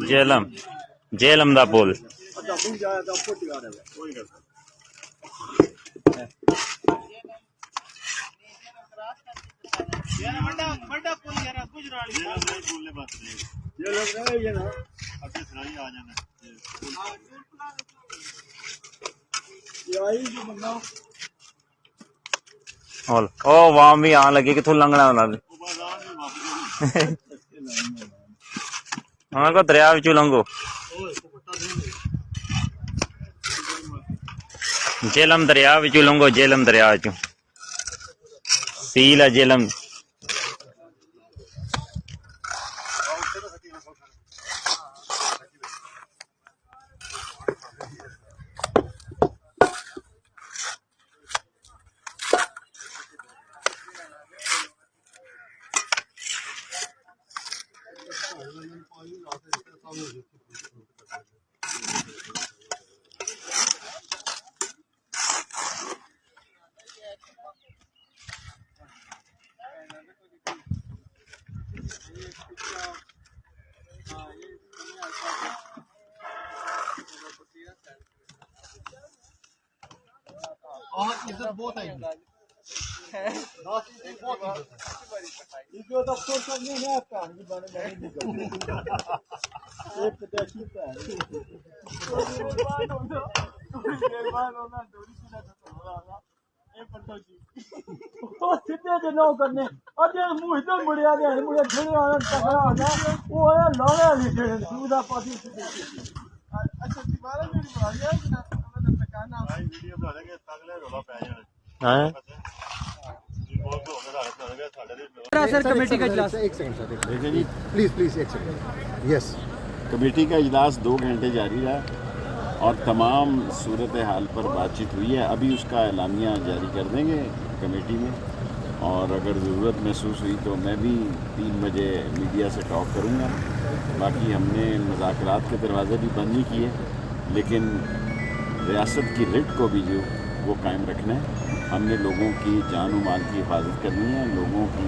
जेलम जेलम दा पुल ओ वाम भी आन लगी किथों लंघना हमारे को दरिया विचू लंघो जेलम दरिया विचू लंघो जेलम दरिया विचू सील है जेलम इधर बहुत है इधर तो अफसोस करने है आपका ये बने एक प्रदेशी का तो सीधे जो नौ करने अजे मुंह इधर मुड़िया दे मुड़े छड़े आना टकरा आना वो है लौड़े लिखे सुविधा पाती अच्छा दीवार में बना दिया कि ना मतलब टकाना भाई वीडियो बना देंगे अगले रोला पे जाना हां सर कमेटी का इजलास एक सेकंड सर देखिए जी प्लीज एक सेकंड यस कमेटी का इजलास 2 घंटे जारी रहा और तमाम सूरत हाल पर बातचीत हुई है। अभी उसका एलामिया जारी कर देंगे कमेटी में और अगर ज़रूरत महसूस हुई तो मैं भी 3 बजे मीडिया से टॉक करूँगा। बाकी हमने मुज़ाकरात के दरवाज़े भी बंद नहीं किए, लेकिन रियासत की रिट को भी जो वो कायम रखना है। हमने लोगों की जान और माल की हिफाजत करनी है, लोगों की